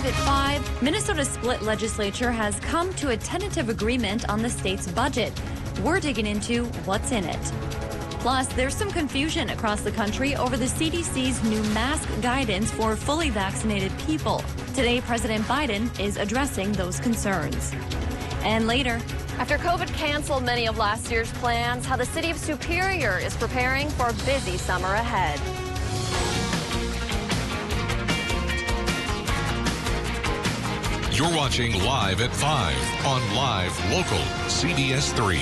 at 5, Minnesota's split legislature has come to a tentative agreement on the state's budget. We're digging into what's in it. Plus, there's some confusion across the country over the CDC's new mask guidance for fully vaccinated people. Today, President Biden is addressing those concerns. And later, after COVID canceled many of last year's plans, how the city of Superior is preparing for a busy summer ahead. You're watching Live at 5 on Live Local CBS3.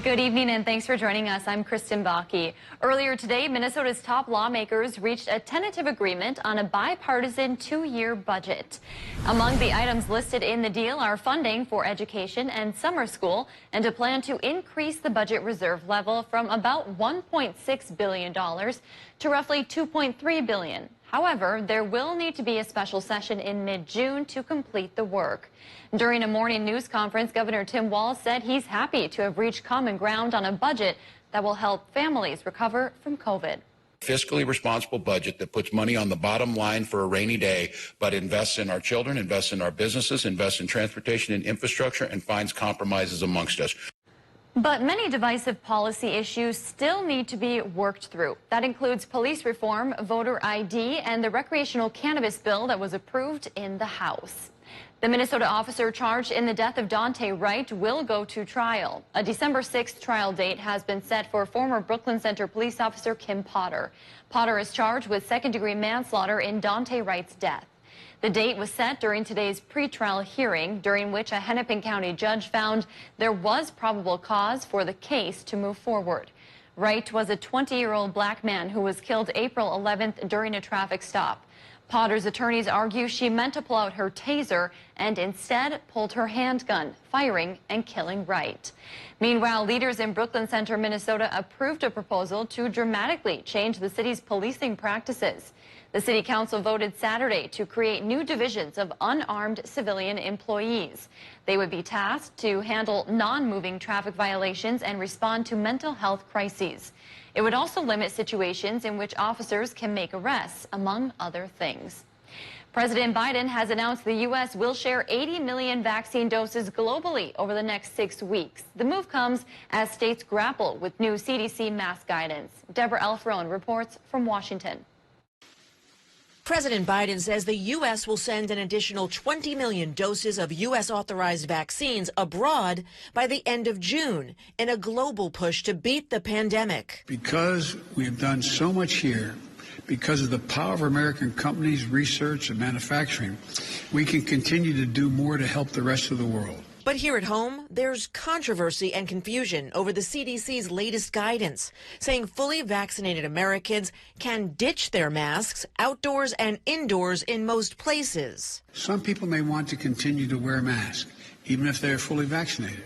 Good evening and thanks for joining us. I'm Kristen Bakke. Earlier today, Minnesota's top lawmakers reached a tentative agreement on a bipartisan 2-year budget. Among the items listed in the deal are funding for education and summer school and a plan to increase the budget reserve level from about $1.6 billion to roughly $2.3 billion. However, there will need to be a special session in mid-June to complete the work. During a morning news conference, Governor Tim Walz said he's happy to have reached common ground on a budget that will help families recover from COVID. Fiscally responsible budget that puts money on the bottom line for a rainy day, but invests in our children, invests in our businesses, invests in transportation and infrastructure, and finds compromises amongst us. But many divisive policy issues still need to be worked through. That includes police reform, voter ID, and the recreational cannabis bill that was approved in the House. The Minnesota officer charged in the death of Dante Wright will go to trial. A December 6th trial date has been set for former Brooklyn Center police officer Kim Potter. Potter is charged with second-degree manslaughter in Dante Wright's death. The date was set during today's pretrial hearing, during which a Hennepin County judge found there was probable cause for the case to move forward. Wright was a 20-year-old black man who was killed April 11th during a traffic stop. Potter's attorneys argue she meant to pull out her taser and instead pulled her handgun, firing and killing Wright. Meanwhile, leaders in Brooklyn Center, Minnesota approved a proposal to dramatically change the city's policing practices. The city council voted Saturday to create new divisions of unarmed civilian employees. They would be tasked to handle non-moving traffic violations and respond to mental health crises. It would also limit situations in which officers can make arrests, among other things. President Biden has announced the U.S. will share 80 million vaccine doses globally over the next 6 weeks. The move comes as states grapple with new CDC mask guidance. Deborah Elfrone reports from Washington. President Biden says the U.S. will send an additional 20 million doses of U.S.-authorized vaccines abroad by the end of June in a global push to beat the pandemic. Because we have done so much here, because of the power of American companies, research, and manufacturing, we can continue to do more to help the rest of the world. But here at home, there's controversy and confusion over the CDC's latest guidance, saying fully vaccinated Americans can ditch their masks outdoors and indoors in most places. Some people may want to continue to wear masks, even if they're fully vaccinated.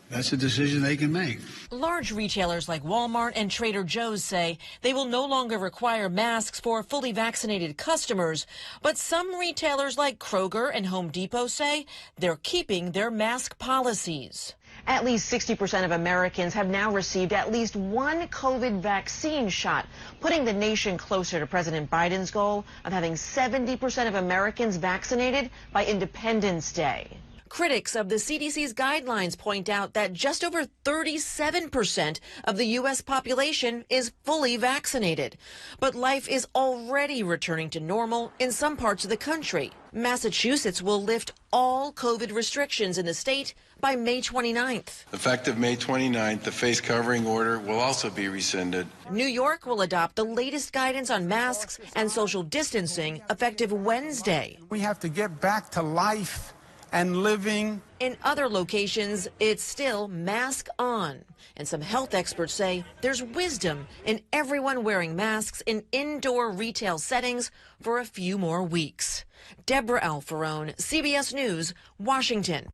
That's a decision they can make. Large retailers like Walmart and Trader Joe's say they will no longer require masks for fully vaccinated customers. But some retailers like Kroger and Home Depot say they're keeping their mask policies. At least 60% of Americans have now received at least one COVID vaccine shot, putting the nation closer to President Biden's goal of having 70% of Americans vaccinated by Independence Day. Critics of the CDC's guidelines point out that just over 37% of the U.S. population is fully vaccinated. But life is already returning to normal in some parts of the country. Massachusetts will lift all COVID restrictions in the state by May 29th. Effective May 29th, the face covering order will also be rescinded. New York will adopt the latest guidance on masks and social distancing effective Wednesday. We have to get back to life and living. In other locations, it's still mask on. And some health experts say there's wisdom in everyone wearing masks in indoor retail settings for a few more weeks. Deborah Alfarone, CBS News, Washington.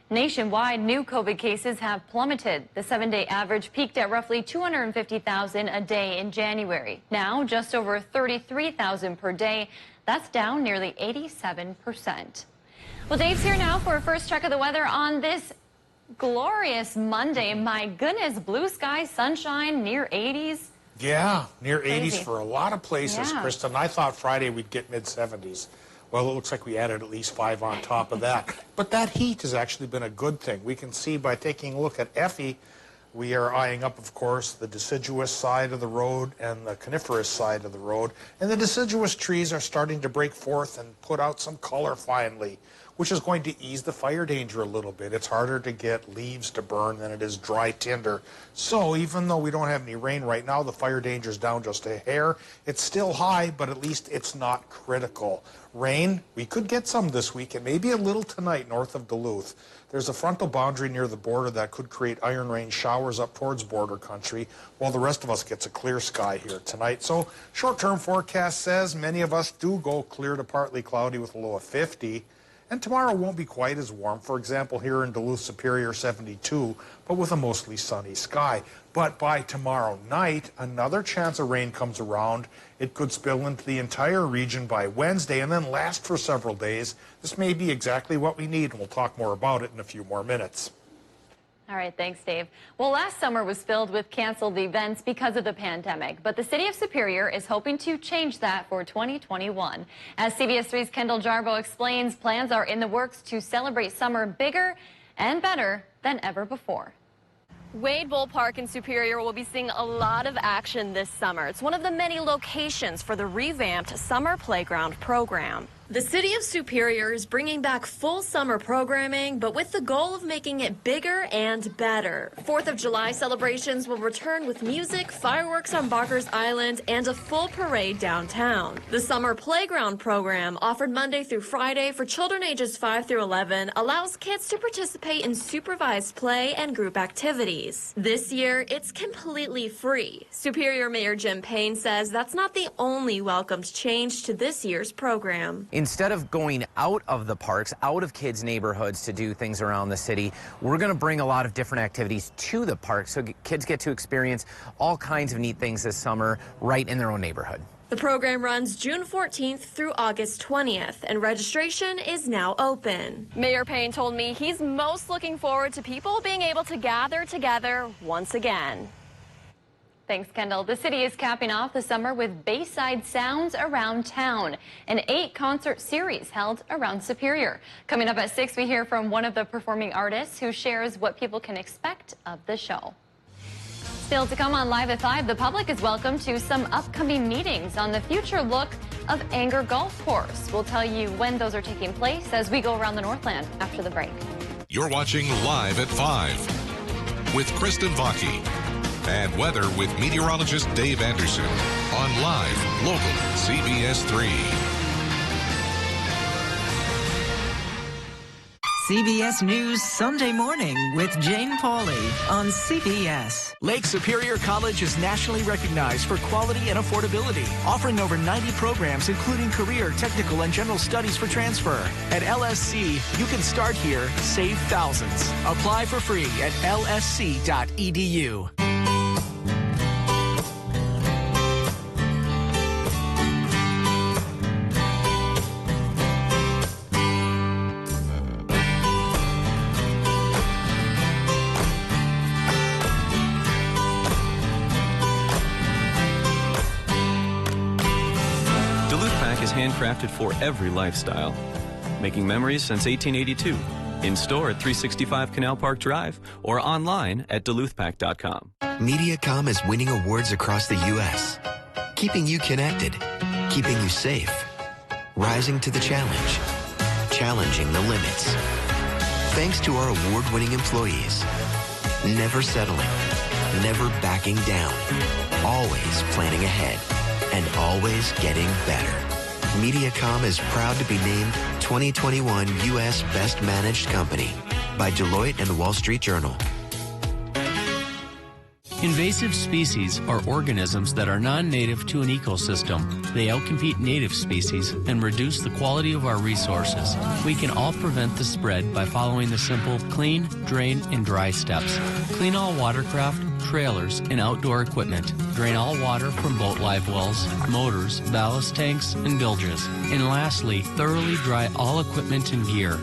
Nationwide, new COVID cases have plummeted. The 7-day average peaked at roughly 250,000 a day in January. Now, just over 33,000 per day. That's down nearly 87%. Well, Dave's here now for a first check of the weather on this glorious Monday. My goodness, blue skies, sunshine, near 80s. Yeah, near 80s Crazy. for a lot of places, Yeah. Kristen. I thought Friday we'd get mid-70s. Well, it looks like we added at least 5 on top of that. But that heat has actually been a good thing. We can see by taking a look at Effie, we are eyeing up, of course, the deciduous side of the road and the coniferous side of the road. And the deciduous trees are starting to break forth and put out some color finally, which is going to ease the fire danger a little bit. It's harder to get leaves to burn than it is dry tinder. So even though we don't have any rain right now, the fire danger is down just a hair. It's still high, but at least it's not critical. Rain, we could get some this week and maybe a little tonight north of Duluth. There's a frontal boundary near the border that could create iron rain showers up towards border country, while the rest of us gets a clear sky here tonight. So short-term forecast says many of us do go clear to partly cloudy with a low of 50. And tomorrow won't be quite as warm. For example, here in Duluth, Superior 72, but with a mostly sunny sky. But by tomorrow night, another chance of rain comes around. It could spill into the entire region by Wednesday and then last for several days. This may be exactly what we need, and we'll talk more about it in a few more minutes. All right, thanks, Dave. Well, last summer was filled with canceled events because of the pandemic, but the city of Superior is hoping to change that for 2021. As CBS3's Kendall Jarbo explains, plans are in the works to celebrate summer bigger and better than ever before. Wade Bowl Park in Superior will be seeing a lot of action this summer. It's one of the many locations for the revamped Summer Playground program. The city of Superior is bringing back full summer programming, but with the goal of making it bigger and better. 4th of July celebrations will return with music, fireworks on Barker's Island, and a full parade downtown. The Summer Playground program, offered Monday through Friday for children ages 5 through 11, allows kids to participate in supervised play and group activities. This year, it's completely free. Superior Mayor Jim Payne says that's not the only welcomed change to this year's program. Instead of going out of the parks, out of kids' neighborhoods to do things around the city, we're going to bring a lot of different activities to the park so kids get to experience all kinds of neat things this summer right in their own neighborhood. The program runs June 14th through August 20th, and registration is now open. Mayor Payne told me he's most looking forward to people being able to gather together once again. Thanks, Kendall. The city is capping off the summer with Bayside Sounds Around Town, an 8-concert series held around Superior. Coming up at 6, we hear from one of the performing artists who shares what people can expect of the show. Still to come on Live at 5, the public is welcome to some upcoming meetings on the future look of Anger Golf Course. We'll tell you when those are taking place as we go around the Northland after the break. You're watching Live at 5 with Kristen Vaki. And weather with meteorologist Dave Anderson on Live Local CBS3. CBS News Sunday Morning with Jane Pauley on CBS. Lake Superior College is nationally recognized for quality and affordability, offering over 90 programs including career, technical, and general studies for transfer. At LSC, you can start here, save thousands. Apply for free at lsc.edu. Handcrafted for every lifestyle. Making memories since 1882. In store at 365 Canal Park Drive or online at duluthpack.com. MediaCom is winning awards across the U.S., keeping you connected, keeping you safe, rising to the challenge, challenging the limits. Thanks to our award-winning employees, never settling, never backing down, always planning ahead, and always getting better. MediaCom is proud to be named 2021 U.S. Best Managed Company by Deloitte and the Wall Street Journal. Invasive species are organisms that are non-native to an ecosystem. They outcompete native species and reduce the quality of our resources. We can all prevent the spread by following the simple clean, drain, and dry steps. Clean all watercraft, trailers, and outdoor equipment. Drain all water from boat live wells, motors, ballast tanks, and bilges. And lastly, thoroughly dry all equipment and gear.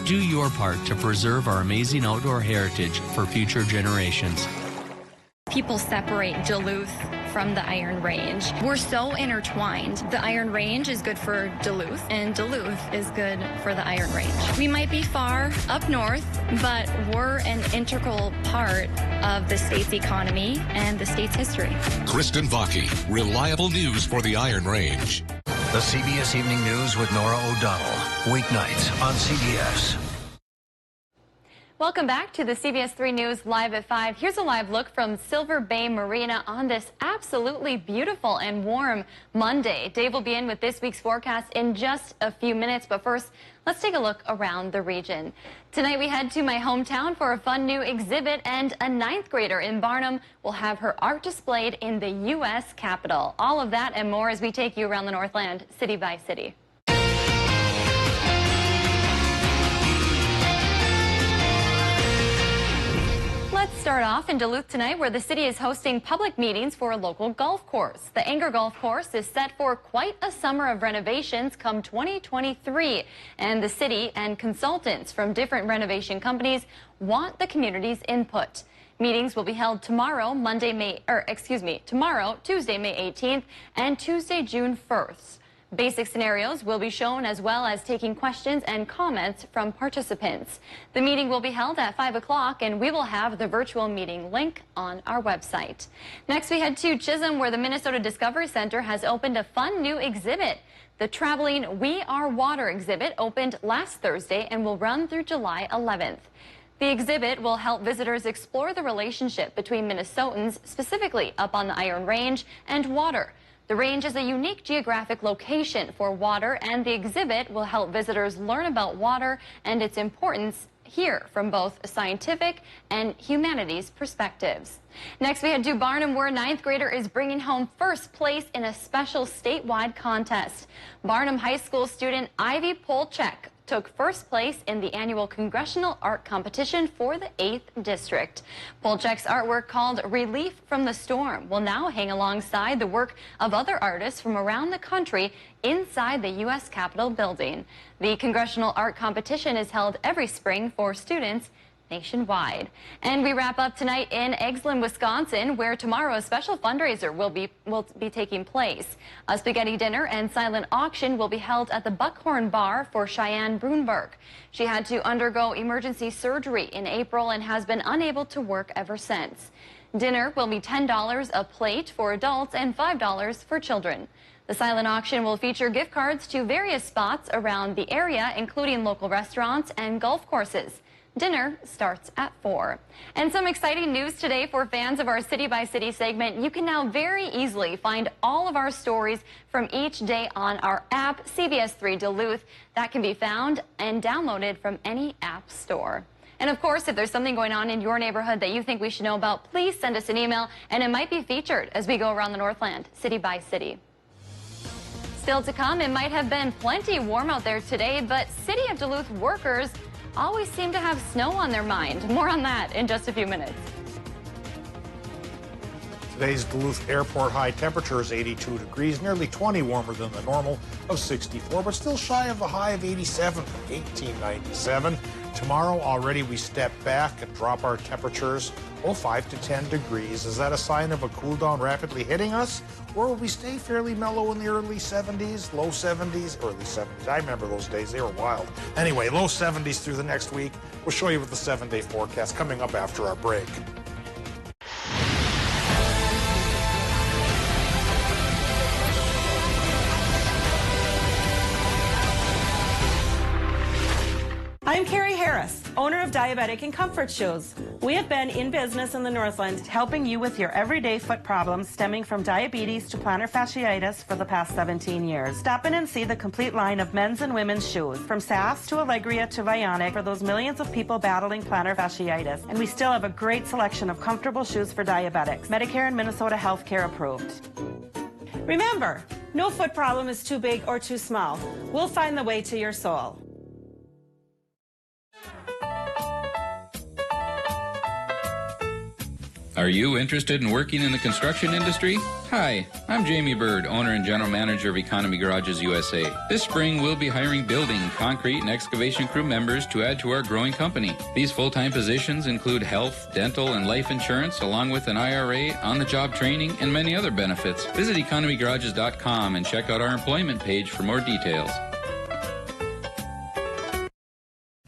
Do your part to preserve our amazing outdoor heritage for future generations. People separate Duluth from the Iron Range. We're so intertwined. The Iron Range is good for Duluth, and Duluth is good for the Iron Range. We might be far up north, but we're an integral part of the state's economy and the state's history. Kristen Vaki, reliable news for the Iron Range. The CBS Evening News with Nora O'Donnell. Weeknights on CBS. Welcome back to the CBS3 News Live at 5. Here's a live look from Silver Bay Marina on this absolutely beautiful and warm Monday. Dave will be in with this week's forecast in just a few minutes, but first, let's take a look around the region. Tonight we head to my hometown for a fun new exhibit, and a 9th grader in Barnum will have her art displayed in the U.S. Capitol. All of that and more as we take you around the Northland, city by city. Let's start off in Duluth tonight, where the city is hosting public meetings for a local golf course. The Anger Golf Course is set for quite a summer of renovations come 2023, and the city and consultants from different renovation companies want the community's input. Meetings will be held tomorrow, Tuesday, May 18th, and Tuesday, June 1st. Basic scenarios will be shown, as well as taking questions and comments from participants. The meeting will be held at 5 o'clock, and we will have the virtual meeting link on our website. Next, we head to Chisholm, where the Minnesota Discovery Center has opened a fun new exhibit. The traveling We Are Water exhibit opened last Thursday and will run through July 11th. The exhibit will help visitors explore the relationship between Minnesotans, specifically up on the Iron Range, and water. The range is a unique geographic location for water, and the exhibit will help visitors learn about water and its importance here from both scientific and humanities perspectives. Next, we head to Barnum, where a 9th grader is bringing home first place in a special statewide contest. Barnum High School student Ivy Polchek took first place in the annual Congressional Art Competition for the 8th District. Polchek's artwork, called Relief from the Storm, will now hang alongside the work of other artists from around the country inside the U.S. Capitol building. The Congressional Art Competition is held every spring for students nationwide. And we wrap up tonight in Eggsland, Wisconsin, where tomorrow a special fundraiser will be taking place. A spaghetti dinner and silent auction will be held at the Buckhorn Bar for Cheyenne Brunberg. She had to undergo emergency surgery in April and has been unable to work ever since. Dinner will be $10 a plate for adults and $5 for children. The silent auction will feature gift cards to various spots around the area, including local restaurants and golf courses. Dinner starts at 4. And some exciting news today for fans of our City by City segment. You can now very easily find all of our stories from each day on our app, CBS3 Duluth. That can be found and downloaded from any app store. And of course, if there's something going on in your neighborhood that you think we should know about, please send us an email, and it might be featured as we go around the Northland, city by city. Still to come, it might have been plenty warm out there today, but City of Duluth workers always seem to have snow on their mind. More on that in just a few minutes. Today's Duluth Airport high temperature is 82 degrees, nearly 20 warmer than the normal of 64, but still shy of the high of 87 from 1897. Tomorrow already we step back and drop our temperatures 5 to 10 degrees. Is that a sign of a cool down rapidly hitting us? Or will we stay fairly mellow in the early 70s, low 70s, early 70s? I remember those days, they were wild. Anyway, low 70s through the next week. We'll show you with the 7-day forecast coming up after our break. I'm Carrie Harris, owner of Diabetic and Comfort Shoes. We have been in business in the Northland helping you with your everyday foot problems stemming from diabetes to plantar fasciitis for the past 17 years. Stop in and see the complete line of men's and women's shoes, from SAS to Allegria to Vionic, for those millions of people battling plantar fasciitis. And we still have a great selection of comfortable shoes for diabetics, Medicare and Minnesota healthcare approved. Remember, no foot problem is too big or too small. We'll find the way to your soul. Are you interested in working in the construction industry? Hi, I'm Jamie Bird, owner and general manager of Economy Garages USA. This spring, we'll be hiring building, concrete, and excavation crew members to add to our growing company. These full-time positions include health, dental, and life insurance, along with an IRA, on-the-job training, and many other benefits. Visit economygarages.com and check out our employment page for more details.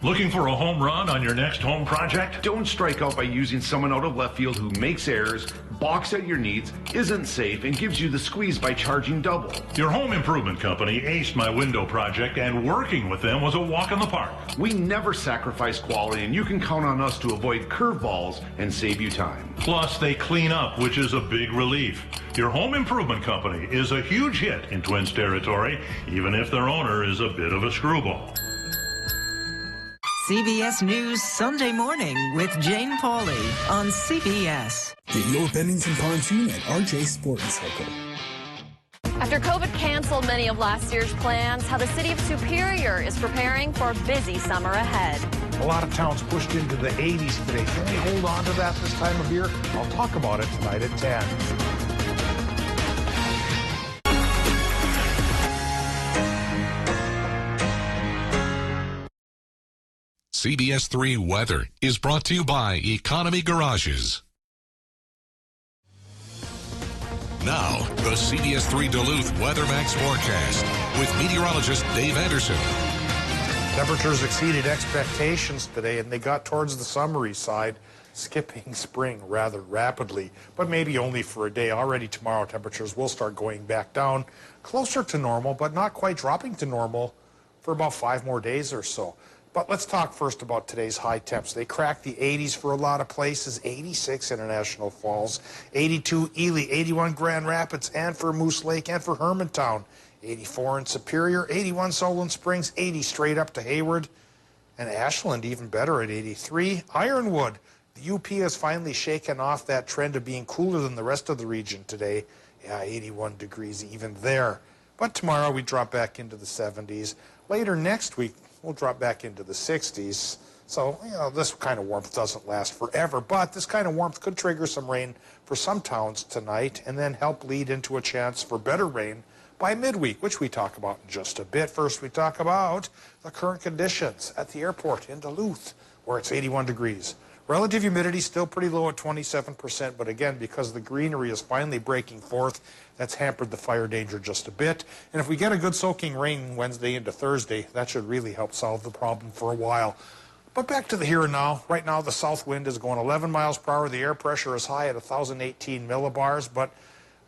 Looking for a home run on your next home project? Don't strike out by using someone out of left field who makes errors, balks at your needs, isn't safe, and gives you the squeeze by charging double. Your home improvement company aced my window project, and working with them was a walk in the park. We never sacrifice quality, and you can count on us to avoid curveballs and save you time. Plus, they clean up, which is a big relief. Your home improvement company is a huge hit in Twins territory, even if their owner is a bit of a screwball. CBS News Sunday Morning with Jane Pauley on CBS. Get your Bennington pontoon at RJ Sport and Cycle. After COVID canceled many of last year's plans, how the city of Superior is preparing for a busy summer ahead. A lot of towns pushed into the 80s today. Can we hold on to that this time of year? I'll talk about it tonight at 10. CBS3 Weather is brought to you by Economy Garages. Now, the CBS3 Duluth WeatherMax forecast with meteorologist Dave Anderson. Temperatures exceeded expectations today, and they got towards the summery side, skipping spring rather rapidly, but maybe only for a day. Already tomorrow, temperatures will start going back down, closer to normal, but not quite dropping to normal for about 5 more days or so. But let's talk first about today's high temps. They cracked the 80s for a lot of places. 86 International Falls, 82 Ely, 81 Grand Rapids, and for Moose Lake, and for Hermantown. 84 in Superior, 81 Solon Springs, 80 straight up to Hayward, and Ashland even better at 83. Ironwood, the UP has finally shaken off that trend of being cooler than the rest of the region today. Yeah, 81 degrees even there. But tomorrow we drop back into the 70s. Later next week, we'll drop back into the 60s. So, this kind of warmth doesn't last forever, but this kind of warmth could trigger some rain for some towns tonight and then help lead into a chance for better rain by midweek, which we talk about in just a bit. First, we talk about the current conditions at the airport in Duluth, where it's 81 degrees. Relative humidity still pretty low at 27%, but again, because the greenery is finally breaking forth, that's hampered the fire danger just a bit. And if we get a good soaking rain Wednesday into Thursday, that should really help solve the problem for a while. But back to the here and now. Right now, the south wind is going 11 miles per hour. The air pressure is high at 1,018 millibars, but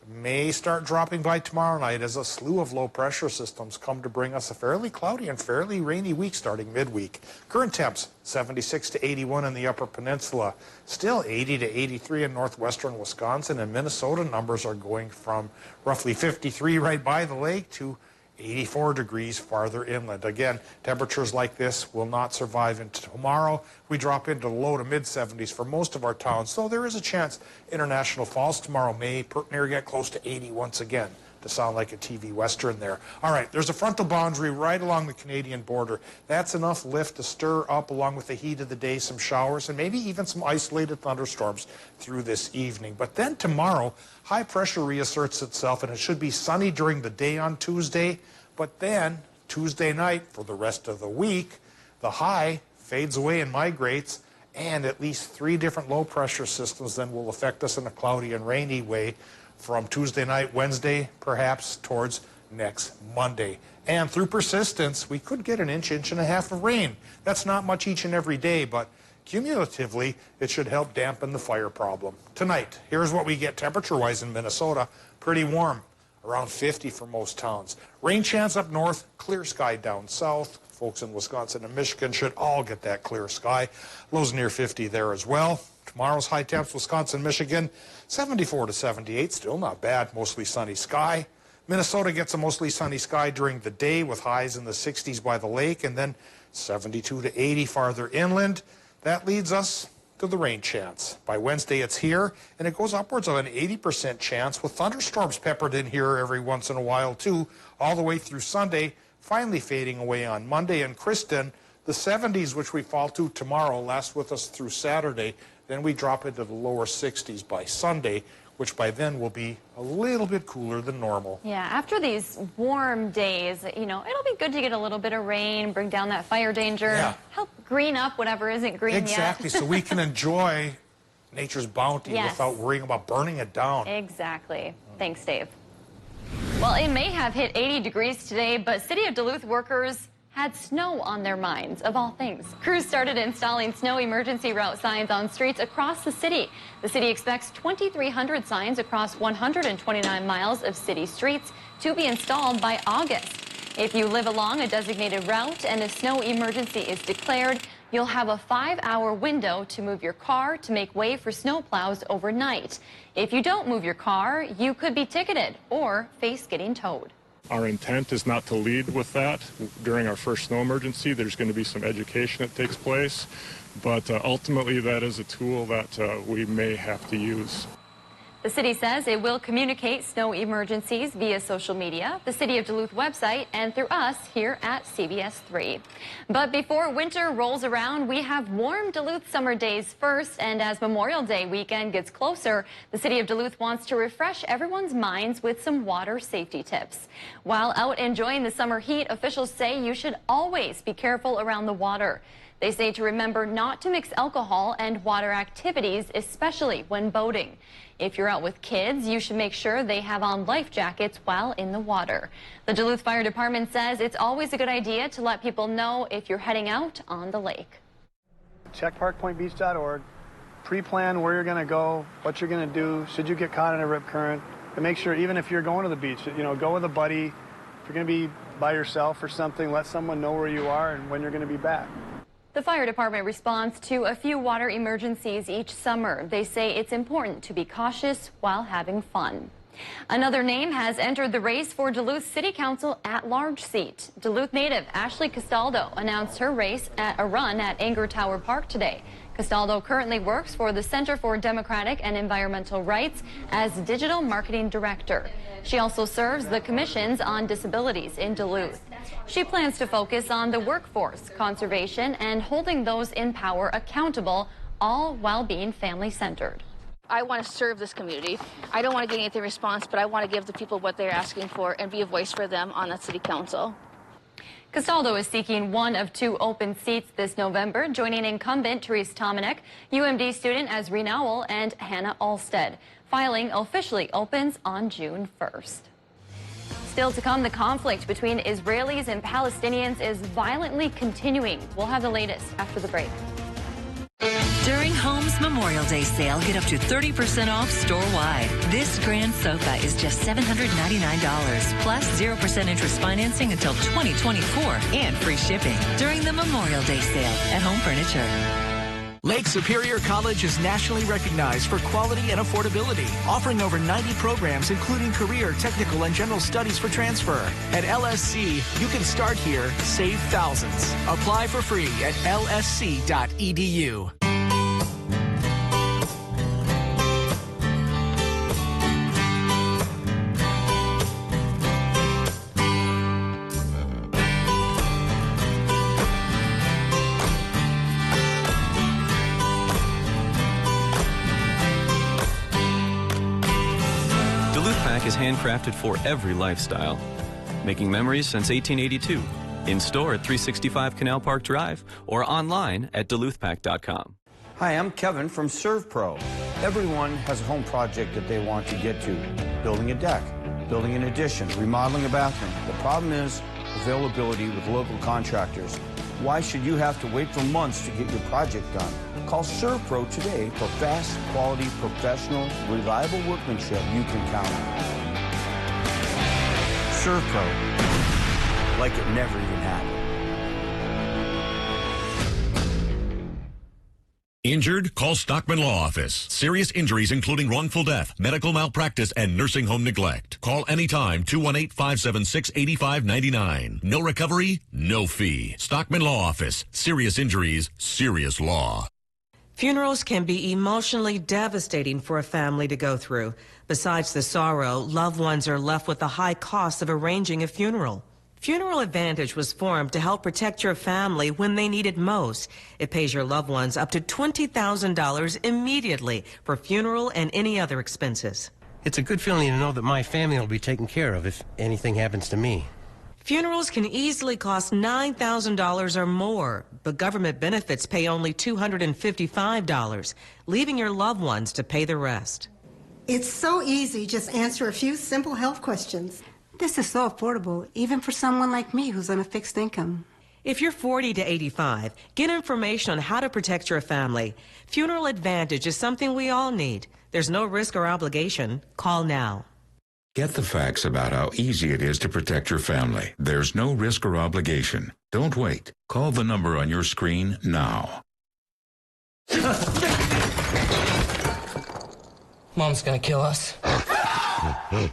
may start dropping by tomorrow night as a slew of low pressure systems come to bring us a fairly cloudy and fairly rainy week starting midweek. Current temps 76 to 81 in the Upper Peninsula, still 80 to 83 in northwestern Wisconsin, and Minnesota numbers are going from roughly 53 right by the lake to 84 degrees farther inland. Again, temperatures like this will not survive into tomorrow. We drop into the low to mid-70s for most of our towns, so there is a chance International Falls tomorrow may near get close to 80 once again, to sound like a TV Western there. All right, there's a frontal boundary right along the Canadian border. That's enough lift to stir up, along with the heat of the day, some showers and maybe even some isolated thunderstorms through this evening. But then tomorrow, high pressure reasserts itself, and it should be sunny during the day on Tuesday. But then, Tuesday night, for the rest of the week, the high fades away and migrates, and at least 3 different low pressure systems then will affect us in a cloudy and rainy way from Tuesday night, Wednesday, perhaps towards next Monday. And through persistence, we could get an inch and a half of rain. That's not much each and every day, but cumulatively, it should help dampen the fire problem. Tonight, here's what we get temperature-wise in Minnesota. Pretty warm, around 50 for most towns. Rain chance up north, clear sky down south. Folks in Wisconsin and Michigan should all get that clear sky. Lows near 50 there as well. Tomorrow's high temps, Wisconsin, Michigan, 74 to 78, still not bad, mostly sunny sky. Minnesota gets a mostly sunny sky during the day with highs in the 60s by the lake, and then 72 to 80 farther inland. That leads us to the rain chance. By Wednesday, it's here, and it goes upwards of an 80% chance with thunderstorms peppered in here every once in a while, too, all the way through Sunday, finally fading away on Monday. And Kristen, the 70s, which we fall to tomorrow, last with us through Saturday. Then we drop into the lower 60s by Sunday, which by then will be a little bit cooler than normal. Yeah, after these warm days, you know, it'll be good to get a little bit of rain, bring down that fire danger, help green up whatever isn't green yet. Exactly, so we can enjoy nature's bounty without worrying about burning it down. Exactly. Thanks, Dave. Well, it may have hit 80 degrees today, but City of Duluth workers had snow on their minds, of all things. Crews started installing snow emergency route signs on streets across the city. The city expects 2,300 signs across 129 miles of city streets to be installed by August. If you live along a designated route and a snow emergency is declared, you'll have a 5-hour window to move your car to make way for snowplows overnight. If you don't move your car, you could be ticketed or face getting towed. Our intent is not to lead with that. During our first snow emergency, there's going to be some education that takes place, but ultimately that is a tool that we may have to use. The city says it will communicate snow emergencies via social media, the City of Duluth website, and through us here at CBS3. But before winter rolls around, we have warm Duluth summer days first, and as Memorial Day weekend gets closer, the City of Duluth wants to refresh everyone's minds with some water safety tips. While out enjoying the summer heat, officials say you should always be careful around the water. They say to remember not to mix alcohol and water activities, especially when boating. If you're out with kids, you should make sure they have on life jackets while in the water. The Duluth Fire Department says it's always a good idea to let people know if you're heading out on the lake. Check parkpointbeach.org, pre-plan where you're going to go, what you're going to do, should you get caught in a rip current, and make sure even if you're going to the beach, you know, go with a buddy. If you're going to be by yourself or something, let someone know where you are and when you're going to be back. The fire department responds to a few water emergencies each summer. They say it's important to be cautious while having fun. Another name has entered the race for Duluth City Council at-large seat. Duluth native Ashley Castaldo announced her race at a run at Anger Tower Park today. Castaldo currently works for the Center for Democratic and Environmental Rights as Digital Marketing Director. She also serves the Commissions on Disabilities in Duluth. She plans to focus on the workforce, conservation, and holding those in power accountable, all while being family-centered. I want to serve this community. I don't want to get anything response, but I want to give the people what they're asking for and be a voice for them on the city council. Castaldo is seeking one of 2 open seats this November, joining incumbent Therese Tomanek, UMD student Azreen Owl, and Hannah Alstead. Filing officially opens on June 1st. Still to come, the conflict between Israelis and Palestinians is violently continuing. We'll have the latest after the break. During Home's Memorial Day sale, get up to 30% off store-wide. This grand sofa is just $799, plus 0% interest financing until 2024 and free shipping during the Memorial Day sale at Home Furniture. Lake Superior College is nationally recognized for quality and affordability, offering over 90 programs including career, technical, and general studies for transfer. At LSC, you can start here, save thousands. Apply for free at lsc.edu. Is handcrafted for every lifestyle, making memories since 1882. In store at 365 Canal Park Drive or online at duluthpack.com. Hi, I'm Kevin from ServPro. Everyone has a home project that they want to get to. Building a deck, building an addition, remodeling a bathroom. The problem is availability with local contractors. Why should you have to wait for months to get your project done? Call ServPro today for fast, quality, professional, reliable workmanship you can count on. ServPro, like it never even happened. Injured? Call Stockman Law Office. Serious injuries including wrongful death, medical malpractice, and nursing home neglect. Call anytime, 218-576-8599. No recovery, no fee. Stockman Law Office. Serious injuries, serious law. Funerals can be emotionally devastating for a family to go through. Besides the sorrow, loved ones are left with the high cost of arranging a funeral. Funeral Advantage was formed to help protect your family when they need it most. It pays your loved ones up to $20,000 immediately for funeral and any other expenses. It's a good feeling to know that my family will be taken care of if anything happens to me. Funerals can easily cost $9,000 or more, but government benefits pay only $255, leaving your loved ones to pay the rest. It's so easy. Just answer a few simple health questions. This is so affordable, even for someone like me who's on a fixed income. If you're 40 to 85, get information on how to protect your family. Funeral Advantage is something we all need. There's no risk or obligation. Call now. Get the facts about how easy it is to protect your family. There's no risk or obligation. Don't wait. Call the number on your screen now. Mom's gonna kill us.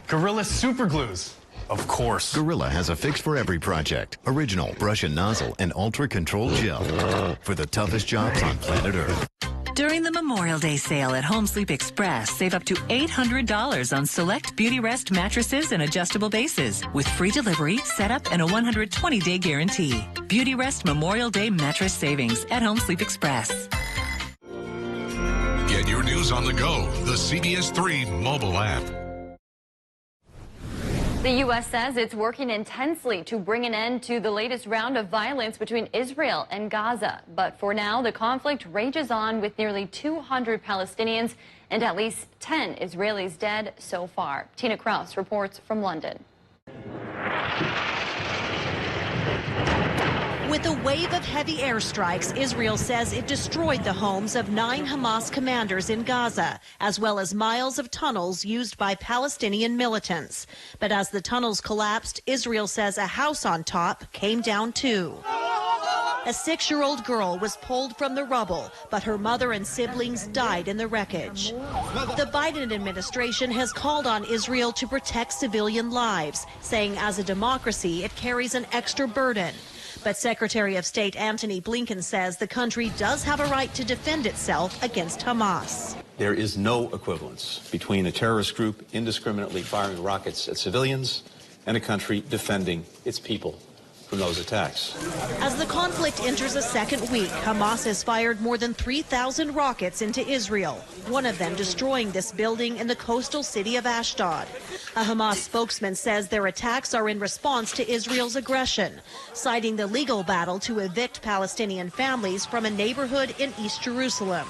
Gorilla Super Glues. Of course. Gorilla has a fix for every project. Original brush and nozzle and ultra-controlled gel for the toughest jobs on planet Earth. During the Memorial Day sale at Home Sleep Express, save up to $800 on select Beauty Rest mattresses and adjustable bases with free delivery, setup, and a 120-day guarantee. Beauty Rest Memorial Day mattress savings at Home Sleep Express. Get your news on the go. The CBS3 mobile app. The U.S. says it's working intensely to bring an end to the latest round of violence between Israel and Gaza. But for now, the conflict rages on with nearly 200 Palestinians and at least 10 Israelis dead so far. Tina Kraus reports from London. With a wave of heavy airstrikes, Israel says it destroyed the homes of 9 Hamas commanders in Gaza, as well as miles of tunnels used by Palestinian militants. But as the tunnels collapsed, Israel says a house on top came down too. A 6-year-old girl was pulled from the rubble, but her mother and siblings died in the wreckage. The Biden administration has called on Israel to protect civilian lives, saying as a democracy it carries an extra burden. But Secretary of State Antony Blinken says the country does have a right to defend itself against Hamas. There is no equivalence between a terrorist group indiscriminately firing rockets at civilians and a country defending its people from those attacks. As the conflict enters a second week, Hamas has fired more than 3,000 rockets into Israel, one of them destroying this building in the coastal city of Ashdod. A Hamas spokesman says their attacks are in response to Israel's aggression, citing the legal battle to evict Palestinian families from a neighborhood in East Jerusalem.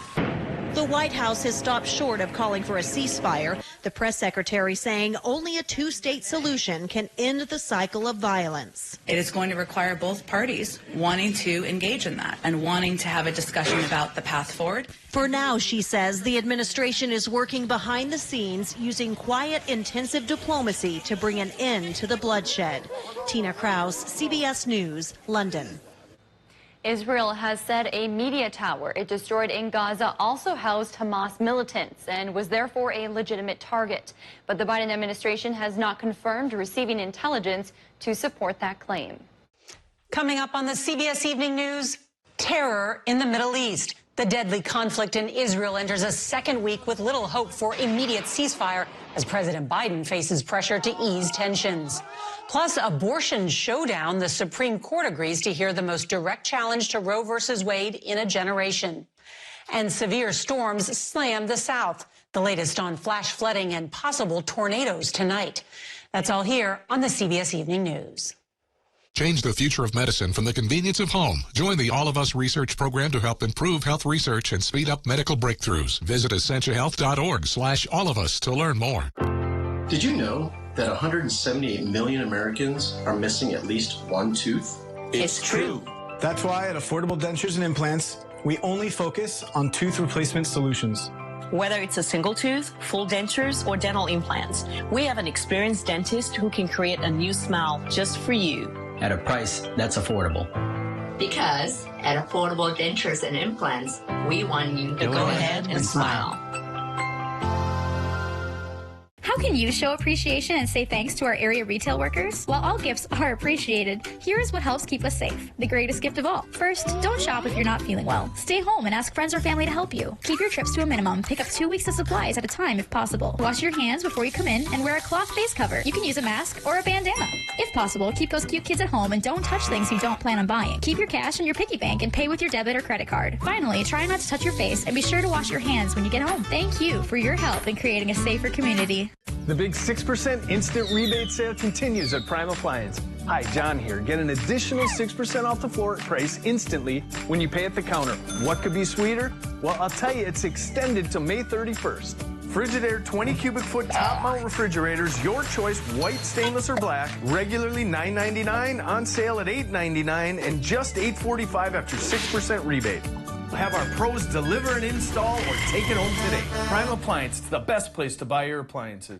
The White House has stopped short of calling for a ceasefire, the press secretary saying only a 2-state solution can end the cycle of violence. It is going to require both parties wanting to engage in that and wanting to have a discussion about the path forward. For now, she says, the administration is working behind the scenes using quiet, intensive diplomacy to bring an end to the bloodshed. Tina Kraus, CBS News, London. Israel has said a media tower it destroyed in Gaza also housed Hamas militants and was therefore a legitimate target. But the Biden administration has not confirmed receiving intelligence to support that claim. Coming up on the CBS Evening News, terror in the Middle East. The deadly conflict in Israel enters a second week with little hope for immediate ceasefire as President Biden faces pressure to ease tensions. Plus, abortion showdown. The Supreme Court agrees to hear the most direct challenge to Roe v. Wade in a generation. And severe storms slam the South. The latest on flash flooding and possible tornadoes tonight. That's all here on the CBS Evening News. Change the future of medicine from the convenience of home. Join the All of Us research program to help improve health research and speed up medical breakthroughs. Visit essentialhealth.org/allofus to learn more. Did you know that 178 million Americans are missing at least one tooth? It's true. That's why at Affordable Dentures and Implants, we only focus on tooth replacement solutions. Whether it's a single tooth, full dentures, or dental implants, we have an experienced dentist who can create a new smile just for you. At a price that's affordable. Because at Affordable Dentures and Implants, we want you to go ahead and smile. How can you show appreciation and say thanks to our area retail workers? While all gifts are appreciated, here is what helps keep us safe. The greatest gift of all. First, don't shop if you're not feeling well. Stay home and ask friends or family to help you. Keep your trips to a minimum. Pick up 2 weeks of supplies at a time if possible. Wash your hands before you come in and wear a cloth face cover. You can use a mask or a bandana. If possible, keep those cute kids at home and don't touch things you don't plan on buying. Keep your cash in your piggy bank and pay with your debit or credit card. Finally, try not to touch your face and be sure to wash your hands when you get home. Thank you for your help in creating a safer community. The big 6% instant rebate sale continues at Prime Appliance. Hi, John here. Get an additional 6% off the floor price instantly when you pay at the counter. What could be sweeter? Well, I'll tell you, it's extended to May 31st. Frigidaire 20 cubic foot top mount refrigerators, your choice, white, stainless, or black, regularly $9.99, on sale at $8.99, and just $8.45 after 6% rebate. Have our pros deliver and install or take it home today. Prime Appliance, it's the best place to buy your appliances.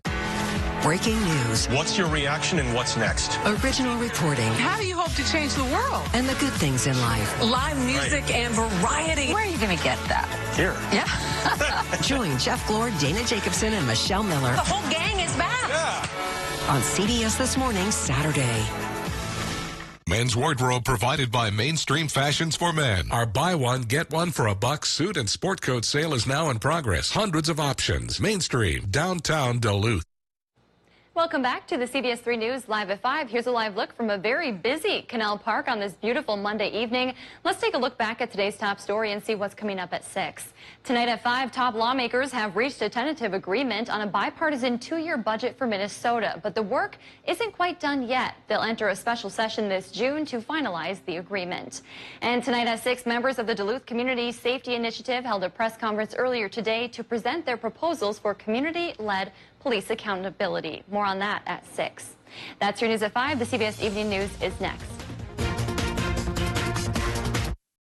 Breaking news. What's your reaction and what's next? Original reporting. How do you hope to change the world? And the good things in life. Live music and variety. Where are you going to get that? Here. Yeah. Join Jeff Glor, Dana Jacobson, and Michelle Miller. The whole gang is back. Yeah. On CBS This Morning, Saturday. Men's wardrobe provided by Mainstream Fashions for Men. Our buy one, get one for $1 suit and sport coat sale is now in progress. Hundreds of options. Mainstream, downtown Duluth. Welcome back to the CBS3 News Live at 5. Here's a live look from a very busy Canal Park on this beautiful Monday evening. Let's take a look back at today's top story and see what's coming up at 6. Tonight at 5, top lawmakers have reached a tentative agreement on a bipartisan 2-year budget for Minnesota, but the work isn't quite done yet. They'll enter a special session this June to finalize the agreement. And tonight at 6, members of the Duluth Community Safety Initiative held a press conference earlier today to present their proposals for community-led police accountability. More on that at 6. That's your news at 5. The CBS Evening News is next.